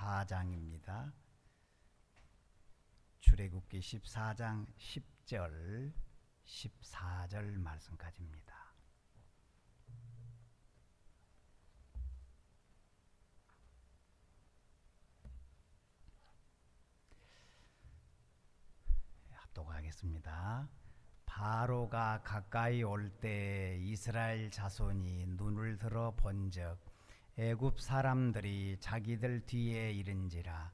14장입니다. 출애굽기 14장 10절 14절 말씀까지입니다. 합독하겠습니다. 바로가 가까이 올 때 이스라엘 자손이 눈을 들어 본즉 애굽 사람들이 자기들 뒤에 이른지라.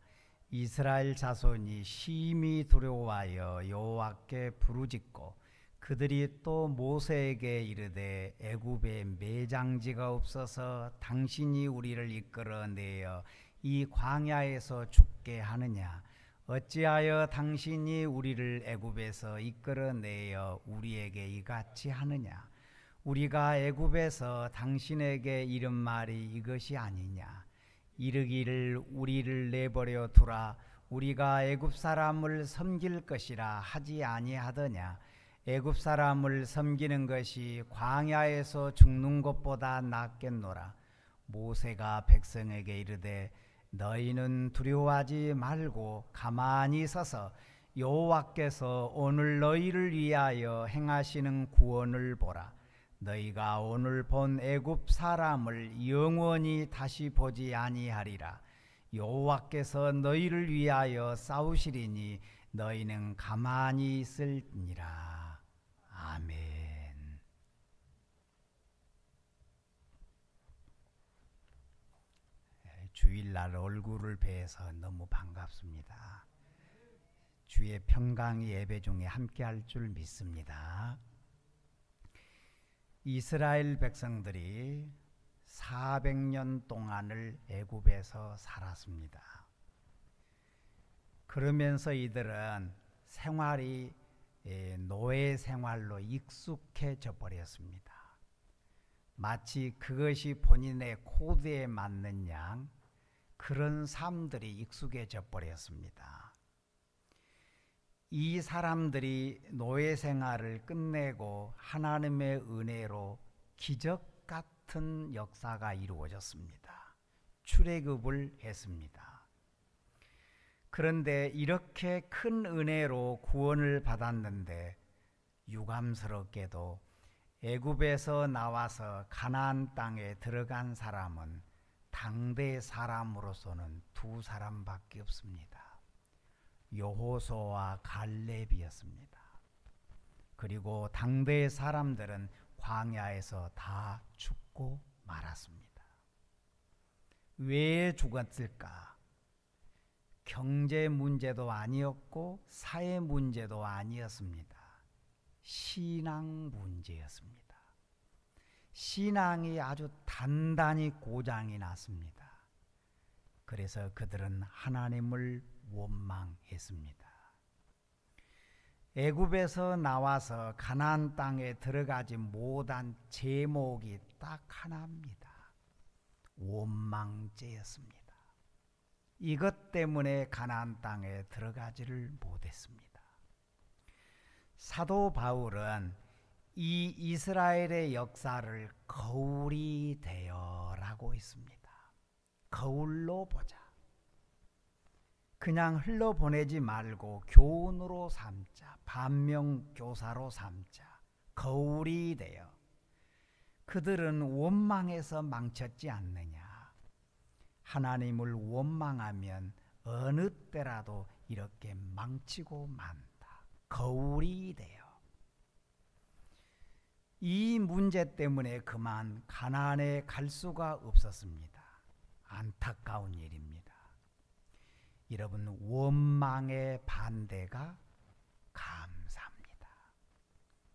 이스라엘 자손이 심히 두려워하여 여호와께 부르짖고 그들이 또 모세에게 이르되 애굽에 매장지가 없어서 당신이 우리를 이끌어내어 이 광야에서 죽게 하느냐. 어찌하여 당신이 우리를 애굽에서 이끌어내어 우리에게 이같이 하느냐. 우리가 애굽에서 당신에게 이른 말이 이것이 아니냐. 이르기를 우리를 내버려 두라. 우리가 애굽 사람을 섬길 것이라 하지 아니하더냐. 애굽 사람을 섬기는 것이 광야에서 죽는 것보다 낫겠노라. 모세가 백성에게 이르되 너희는 두려워하지 말고 가만히 서서 여호와께서 오늘 너희를 위하여 행하시는 구원을 보라. 너희가 오늘 본 애굽 사람을 영원히 다시 보지 아니하리라. 여호와께서 너희를 위하여 싸우시리니 너희는 가만히 있을니라. 아멘. 주일날 얼굴을 뵈서 너무 반갑습니다. 주의 평강 예배 중에 함께할 줄 믿습니다. 이스라엘 백성들이 400년 동안을 애굽에서 살았습니다. 그러면서 이들은 생활이 노예 생활로 익숙해져 버렸습니다. 마치 그것이 본인의 코드에 맞는 양 그런 삶들이 익숙해져 버렸습니다. 이 사람들이 노예 생활을 끝내고 하나님의 은혜로 기적 같은 역사가 이루어졌습니다. 출애굽을 했습니다. 그런데 이렇게 큰 은혜로 구원을 받았는데 유감스럽게도 애굽에서 나와서 가나안 땅에 들어간 사람은 당대 사람으로서는 두 사람밖에 없습니다. 여호수아와 갈렙이었습니다. 그리고 당대의 사람들은 광야에서 다 죽고 말았습니다. 왜 죽었을까? 경제 문제도 아니었고 사회 문제도 아니었습니다. 신앙 문제였습니다. 신앙이 아주 단단히 고장이 났습니다. 그래서 그들은 하나님을 원망했습니다. 애굽에서 나와서 가나안 땅에 들어가지 못한 제목이 딱 하나입니다. 원망죄였습니다. 이것 때문에 가나안 땅에 들어가지를 못했습니다. 사도 바울은 이 이스라엘의 역사를 거울이 되어라고 했습니다. 거울로 보자. 그냥 흘러보내지 말고 교훈으로 삼자. 반면교사로 삼자. 거울이 되어. 그들은 원망해서 망쳤지 않느냐. 하나님을 원망하면 어느 때라도 이렇게 망치고 만다. 거울이 되어. 이 문제 때문에 그만 가나안에 갈 수가 없었습니다. 안타까운 일입니다. 여러분, 원망의 반대가 감사합니다.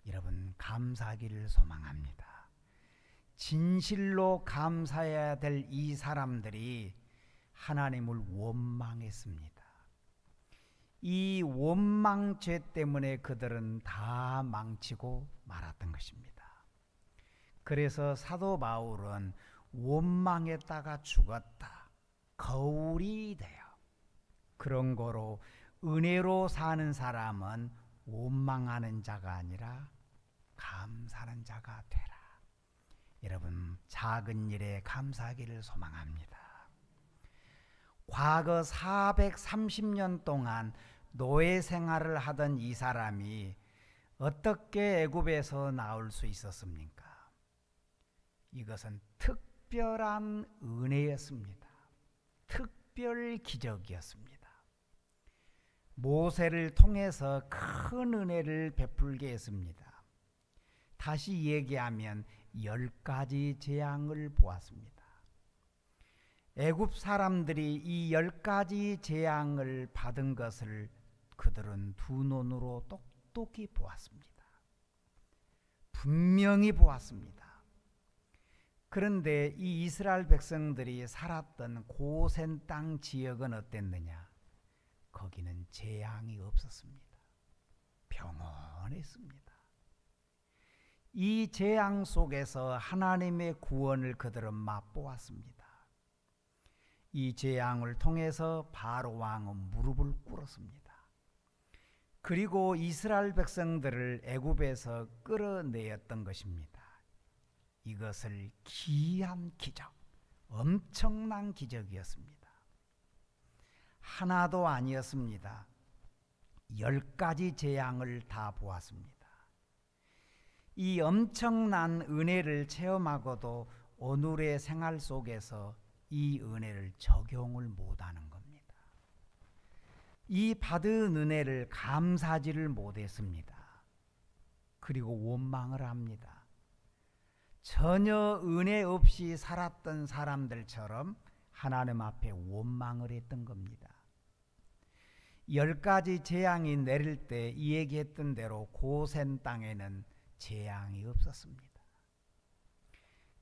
여러분, 감사하기를 소망합니다. 진실로 감사해야 될 이 사람들이 하나님을 원망했습니다. 이 원망죄 때문에 그들은 다 망치고 말았던 것입니다. 그래서 사도 바울은 원망했다가 죽었다. 거울이 돼요. 그런 거로 은혜로 사는 사람은 원망하는 자가 아니라 감사하는 자가 되라. 여러분, 작은 일에 감사하기를 소망합니다. 과거 430년 동안 노예 생활을 하던 이 사람이 어떻게 애굽에서 나올 수 있었습니까? 이것은 특별한 은혜였습니다. 특별 기적이었습니다. 모세를 통해서 큰 은혜를 베풀게 했습니다. 다시 얘기하면 10가지 재앙을 보았습니다. 애굽 사람들이 이 10가지 재앙을 받은 것을 그들은 두 눈으로 똑똑히 보았습니다. 분명히 보았습니다. 그런데 이 이스라엘 백성들이 살았던 고센 땅 지역은 어땠느냐? 거기는 재앙이 없었습니다. 평온했습니다. 이 재앙 속에서 하나님의 구원을 그들은 맛보았습니다. 이 재앙을 통해서 바로 왕은 무릎을 꿇었습니다. 그리고 이스라엘 백성들을 애굽에서 끌어내었던 것입니다. 이것을 기이한 기적, 엄청난 기적이었습니다. 하나도 아니었습니다. 10가지 재앙을 다 보았습니다. 이 엄청난 은혜를 체험하고도 오늘의 생활 속에서 이 은혜를 적용을 못하는 겁니다. 이 받은 은혜를 감사하지를 못했습니다. 그리고 원망을 합니다. 전혀 은혜 없이 살았던 사람들처럼 하나님 앞에 원망을 했던 겁니다. 10가지 재앙이 내릴 때 이 얘기했던 대로 고센 땅에는 재앙이 없었습니다.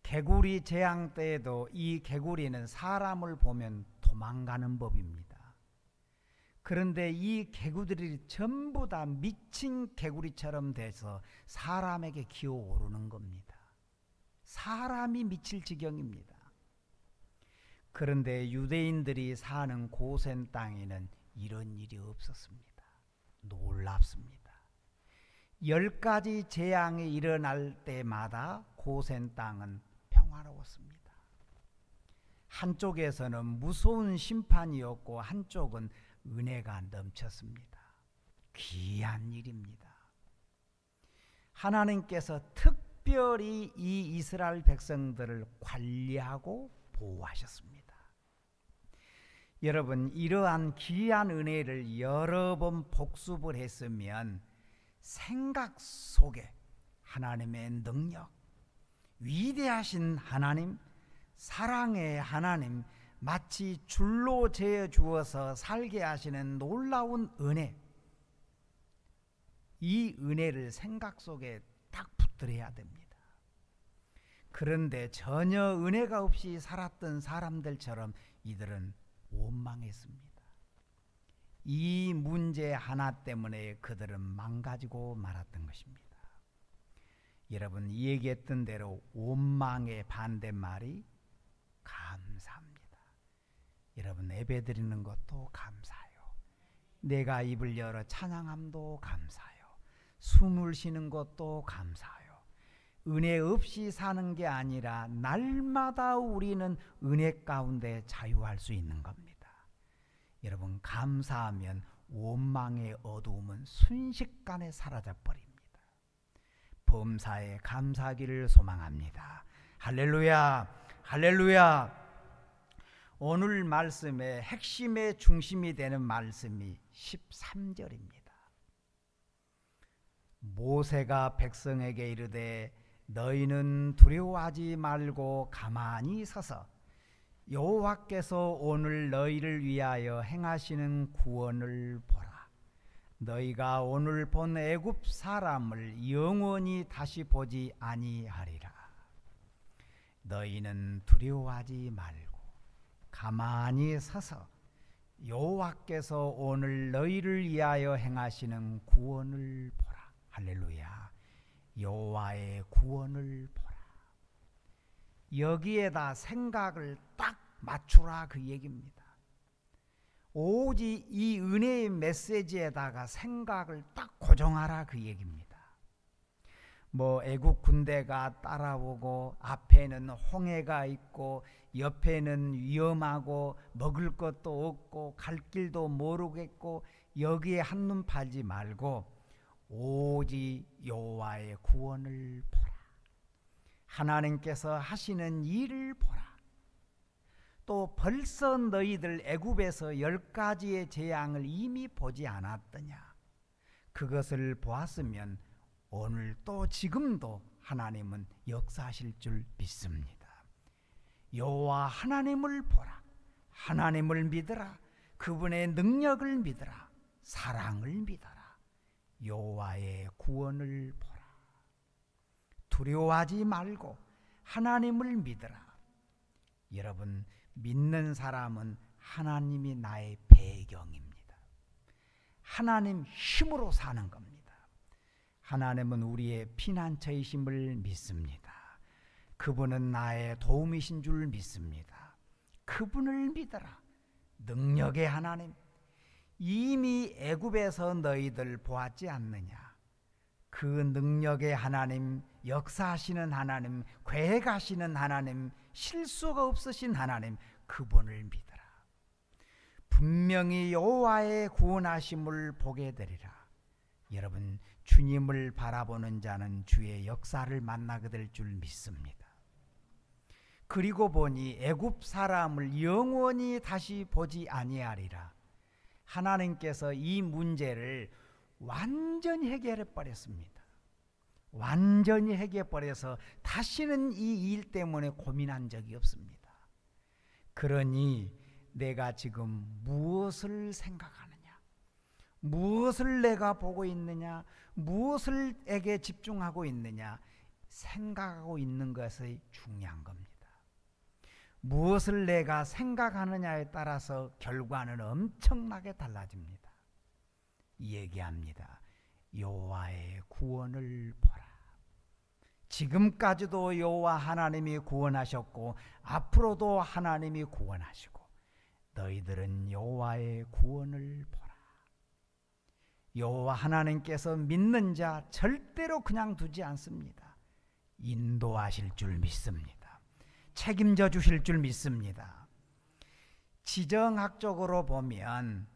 개구리 재앙 때에도 이 개구리는 사람을 보면 도망가는 법입니다. 그런데 이 개구리들이 전부 다 미친 개구리처럼 돼서 사람에게 기어오르는 겁니다. 사람이 미칠 지경입니다. 그런데 유대인들이 사는 고센 땅에는 이런 일이 없었습니다. 놀랍습니다. 10가지 재앙이 일어날 때마다 고센 땅은 평화로웠습니다. 한쪽에서는 무서운 심판이었고 한쪽은 은혜가 넘쳤습니다. 귀한 일입니다. 하나님께서 특별히 이 이스라엘 백성들을 관리하고 보호하셨습니다. 여러분, 이러한 귀한 은혜를 여러 번 복습을 했으면 생각 속에 하나님의 능력, 위대하신 하나님, 사랑의 하나님, 마치 줄로 재어 주어서 살게 하시는 놀라운 은혜, 이 은혜를 생각 속에 딱 붙들어야 됩니다. 그런데 전혀 은혜가 없이 살았던 사람들처럼 이들은 원망했습니다. 이 문제 하나 때문에 그들은 망가지고 말았던 것입니다. 여러분, 이 얘기했던 대로 원망의 반대말이 감사합니다. 여러분, 예배드리는 것도 감사해요. 내가 입을 열어 찬양함도 감사해요. 숨을 쉬는 것도 감사해요. 은혜 없이 사는 게 아니라 날마다 우리는 은혜 가운데 자유할 수 있는 겁니다. 여러분, 감사하면 원망의 어두움은 순식간에 사라져 버립니다. 범사에 감사하기를 소망합니다. 할렐루야, 할렐루야. 오늘 말씀의 핵심의 중심이 되는 말씀이 13절입니다. 모세가 백성에게 이르되 너희는 두려워하지 말고 가만히 서서 여호와께서 오늘 너희를 위하여 행하시는 구원을 보라. 너희가 오늘 본 애굽 사람을 영원히 다시 보지 아니하리라. 너희는 두려워하지 말고 가만히 서서 여호와께서 오늘 너희를 위하여 행하시는 구원을 보라. 할렐루야. 여호와의 구원을 보라. 여기에다 생각을 딱 맞추라, 그 얘기입니다. 오직 이 은혜의 메시지에다가 생각을 딱 고정하라, 그 얘기입니다. 애국 군대가 따라오고 앞에는 홍해가 있고 옆에는 위험하고 먹을 것도 없고 갈 길도 모르겠고 여기에 한눈 팔지 말고 오직 여호와의 구원을 보라. 하나님께서 하시는 일을 보라. 또 벌써 너희들 애굽에서 10가지의 재앙을 이미 보지 않았더냐. 그것을 보았으면 오늘 또 지금도 하나님은 역사하실 줄 믿습니다. 여호와 하나님을 보라. 하나님을 믿으라. 그분의 능력을 믿으라. 사랑을 믿어라. 여호와의 구원을 보라. 두려워하지 말고 하나님을 믿으라. 여러분, 믿는 사람은 하나님이 나의 배경입니다. 하나님 힘으로 사는 겁니다. 하나님은 우리의 피난처이심을 믿습니다. 그분은 나의 도움이신 줄 믿습니다. 그분을 믿어라. 능력의 하나님, 이미 애굽에서 너희들 보았지 않느냐. 그 능력의 하나님, 역사하시는 하나님, 계획하시는 하나님, 실수가 없으신 하나님, 그분을 믿어라. 분명히 여호와의 구원하심을 보게 되리라. 여러분, 주님을 바라보는 자는 주의 역사를 만나게 될 줄 믿습니다. 그리고 보니 애굽 사람을 영원히 다시 보지 아니하리라. 하나님께서 이 문제를 완전히 해결해 버렸습니다. 완전히 해결해 버려서 다시는 이 일 때문에 고민한 적이 없습니다. 그러니 내가 지금 무엇을 생각하느냐, 무엇을 내가 보고 있느냐, 무엇을에게 집중하고 있느냐, 생각하고 있는 것이 중요한 겁니다. 무엇을 내가 생각하느냐에 따라서 결과는 엄청나게 달라집니다. 얘기합니다. 여호와의 구원을 보라. 지금까지도 여호와 하나님이 구원하셨고 앞으로도 하나님이 구원하시고 너희들은 여호와의 구원을 보라. 여호와 하나님께서 믿는 자 절대로 그냥 두지 않습니다. 인도하실 줄 믿습니다. 책임져 주실 줄 믿습니다. 지정학적으로 보면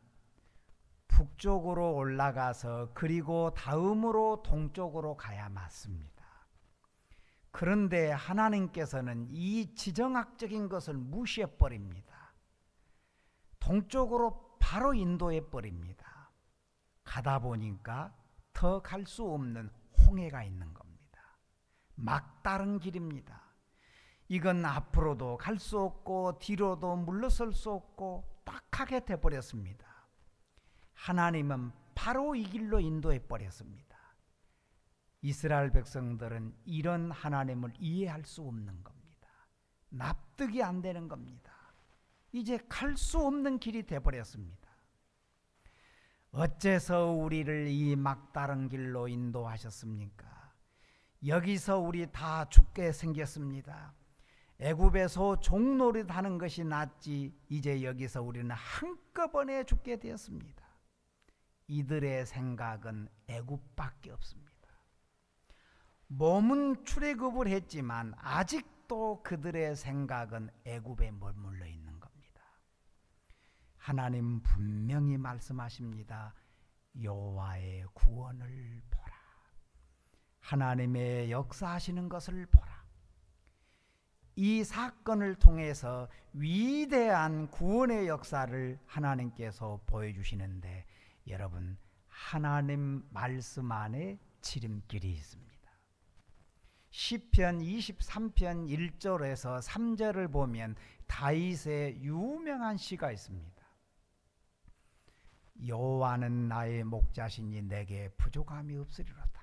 북쪽으로 올라가서 그리고 다음으로 동쪽으로 가야 맞습니다. 그런데 하나님께서는 이 지정학적인 것을 무시해 버립니다. 동쪽으로 바로 인도해 버립니다. 가다 보니까 더 갈 수 없는 홍해가 있는 겁니다. 막다른 길입니다. 이건 앞으로도 갈 수 없고 뒤로도 물러설 수 없고 딱하게 돼버렸습니다. 하나님은 바로 이 길로 인도해 버렸습니다. 이스라엘 백성들은 이런 하나님을 이해할 수 없는 겁니다. 납득이 안 되는 겁니다. 이제 갈 수 없는 길이 돼버렸습니다. 어째서 우리를 이 막다른 길로 인도하셨습니까? 여기서 우리 다 죽게 생겼습니다. 애굽에서 종노릇 하는 것이 낫지 이제 여기서 우리는 한꺼번에 죽게 되었습니다. 이들의 생각은 애굽밖에 없습니다. 몸은 출애굽을 했지만 아직도 그들의 생각은 애굽에 머물러 있는 겁니다. 하나님 분명히 말씀하십니다. 여호와의 구원을 보라. 하나님의 역사하시는 것을 보라. 이 사건을 통해서 위대한 구원의 역사를 하나님께서 보여주시는데 여러분, 하나님 말씀 안에 지름길이 있습니다. 시편 23편 1절에서 3절을 보면 다윗의 유명한 시가 있습니다. 여호와는 나의 목자시니 내게 부족함이 없으리로다.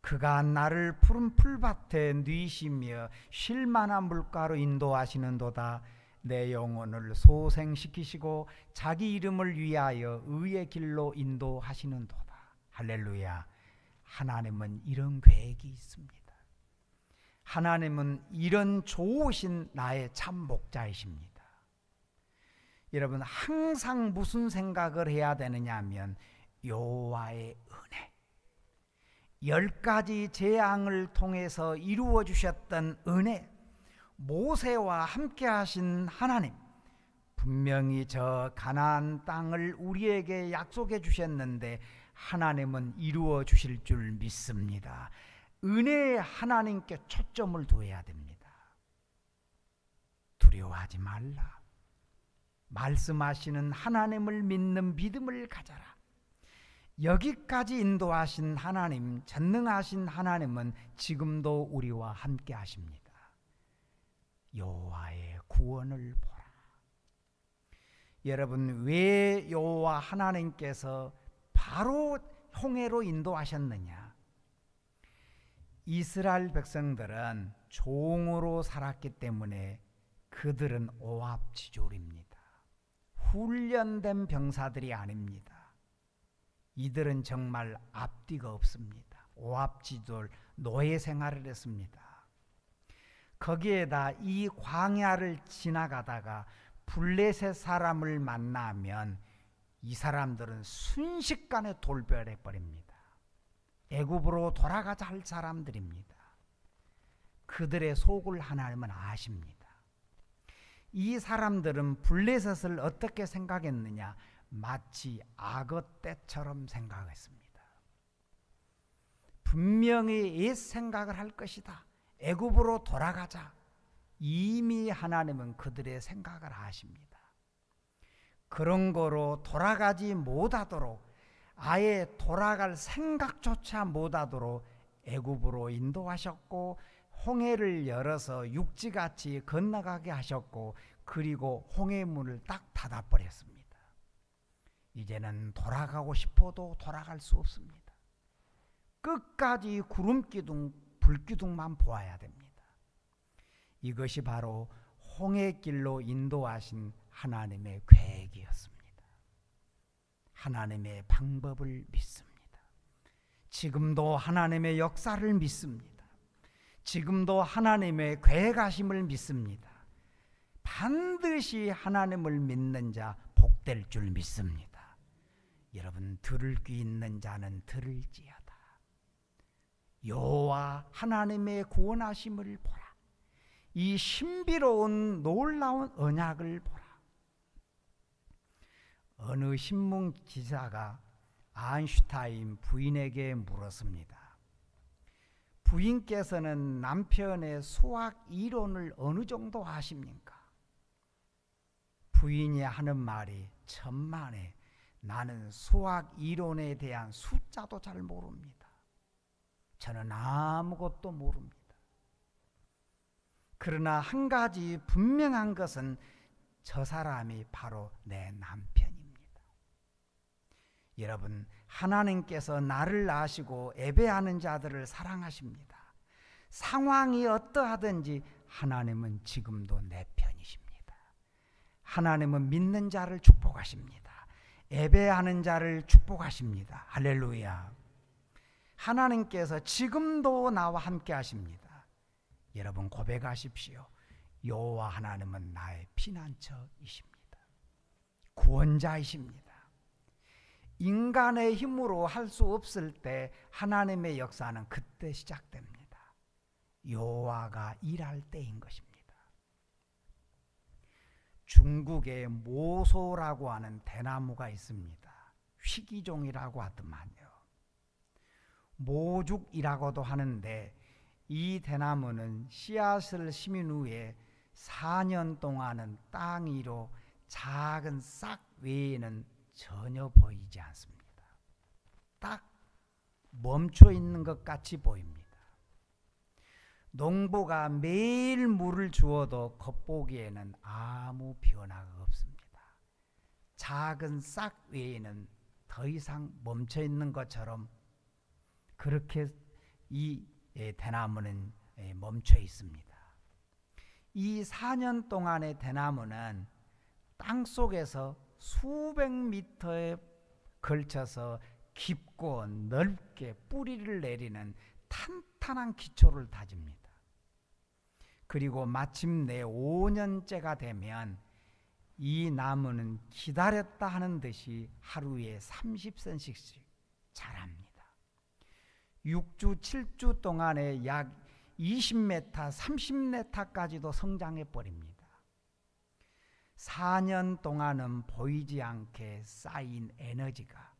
그가 나를 푸른 풀밭에 누이시며 쉴 만한 물가로 인도하시는도다. 내 영혼을 소생시키시고 자기 이름을 위하여 의의 길로 인도하시는도다. 할렐루야. 하나님은 이런 계획이 있습니다. 하나님은 이런 좋으신 나의 참 목자이십니다. 여러분, 항상 무슨 생각을 해야 되느냐 하면 여호와의 은혜, 10가지 재앙을 통해서 이루어 주셨던 은혜, 모세와 함께 하신 하나님, 분명히 저 가나안 땅을 우리에게 약속해 주셨는데 하나님은 이루어 주실 줄 믿습니다. 은혜의 하나님께 초점을 두어야 됩니다. 두려워하지 말라. 말씀하시는 하나님을 믿는 믿음을 가져라. 여기까지 인도하신 하나님, 전능하신 하나님은 지금도 우리와 함께 하십니다. 여호와의 구원을 보라. 여러분, 왜 여호와 하나님께서 바로 홍해로 인도하셨느냐? 이스라엘 백성들은 종으로 살았기 때문에 그들은 오합지졸입니다. 훈련된 병사들이 아닙니다. 이들은 정말 앞뒤가 없습니다. 오합지졸 노예 생활을 했습니다. 거기에다 이 광야를 지나가다가 블레셋 사람을 만나면 이 사람들은 순식간에 돌변해 버립니다. 애굽으로 돌아가자 할 사람들입니다. 그들의 속을 하나님은 아십니다. 이 사람들은 블레셋을 어떻게 생각했느냐? 마치 악어 떼처럼 생각했습니다. 분명히 옛 생각을 할 것이다. 애굽으로 돌아가자. 이미 하나님은 그들의 생각을 아십니다. 그런 거로 돌아가지 못하도록, 아예 돌아갈 생각조차 못하도록 애굽으로 인도하셨고 홍해를 열어서 육지같이 건너가게 하셨고, 그리고 홍해문을 딱 닫아버렸습니다. 이제는 돌아가고 싶어도 돌아갈 수 없습니다. 끝까지 구름기둥, 불기둥만 보아야 됩니다. 이것이 바로 홍해길로 인도하신 하나님의 계획이었습니다. 하나님의 방법을 믿습니다. 지금도 하나님의 역사를 믿습니다. 지금도 하나님의 계획하심을 믿습니다. 반드시 하나님을 믿는 자 복될 줄 믿습니다. 여러분, 들을 귀 있는 자는 들을지어다. 여호와 하나님의 구원하심을 보라. 이 신비로운 놀라운 언약을 보라. 어느 신문 기자가 아인슈타인 부인에게 물었습니다. 부인께서는 남편의 수학 이론을 어느 정도 아십니까? 부인이 하는 말이 천만에, 나는 수학 이론에 대한 숫자도 잘 모릅니다. 저는 아무것도 모릅니다. 그러나 한 가지 분명한 것은 저 사람이 바로 내 남편입니다. 여러분, 하나님께서 나를 아시고 예배하는 자들을 사랑하십니다. 상황이 어떠하든지 하나님은 지금도 내 편이십니다. 하나님은 믿는 자를 축복하십니다. 예배하는 자를 축복하십니다. 할렐루야. 하나님께서 지금도 나와 함께 하십니다. 여러분, 고백하십시오. 여호와 하나님은 나의 피난처이십니다. 구원자이십니다. 인간의 힘으로 할 수 없을 때 하나님의 역사는 그때 시작됩니다. 여호와가 일할 때인 것입니다. 중국에 모소라고 하는 대나무가 있습니다. 휘기종이라고 하더만요. 모죽이라고도 하는데, 이 대나무는 씨앗을 심은 후에 4년 동안은 땅 위로 작은 싹 외에는 전혀 보이지 않습니다. 딱 멈춰 있는 것 같이 보입니다. 농부가 매일 물을 주어도 겉보기에는 아무 변화가 없습니다. 작은 싹 외에는 더 이상 멈춰 있는 것처럼 그렇게 이 대나무는 멈춰 있습니다. 이 4년 동안의 대나무는 땅속에서 수백 미터에 걸쳐서 깊고 넓게 뿌리를 내리는 탄탄한 기초를 다집니다. 그리고 마침내 5년째가 되면 이 나무는 기다렸다 하는 듯이 하루에 30cm씩 자랍니다. 6주, 7주 동안에 약 20m, 30m까지도 성장해 버립니다. 4년 동안은 보이지 않게 쌓인 에너지가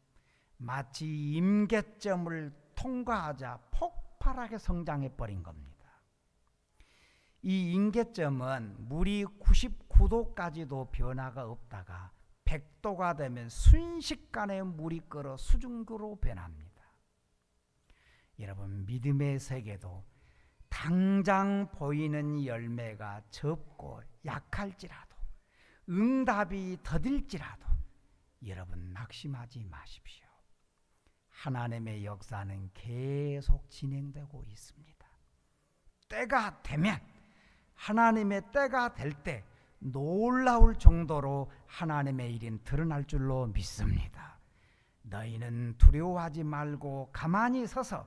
마치 임계점을 통과하자 폭발하게 성장해 버린 겁니다. 이 임계점은 물이 99도까지도 변화가 없다가 100도가 되면 순식간에 물이 끓어 수증기로 변합니다. 여러분, 믿음의 세계도 당장 보이는 열매가 적고 약할지라도, 응답이 더딜지라도 여러분 낙심하지 마십시오. 하나님의 역사는 계속 진행되고 있습니다. 때가 되면, 하나님의 때가 될 때 놀라울 정도로 하나님의 일은 드러날 줄로 믿습니다. 너희는 두려워하지 말고 가만히 서서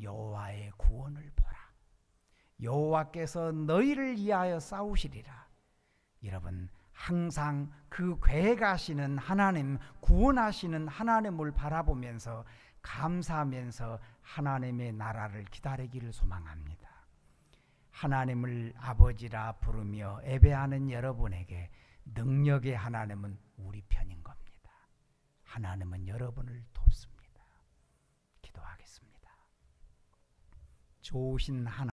여호와의 구원을 보라. 여호와께서 너희를 위하여 싸우시리라. 여러분, 항상 그 계획하시는 하나님, 구원하시는 하나님을 바라보면서 감사하면서 하나님의 나라를 기다리기를 소망합니다. 하나님을 아버지라 부르며 예배하는 여러분에게 능력의 하나님은 우리 편인 겁니다. 하나님은 여러분을 돕습니다. 기도하겠습니다. 좋으신 하나님,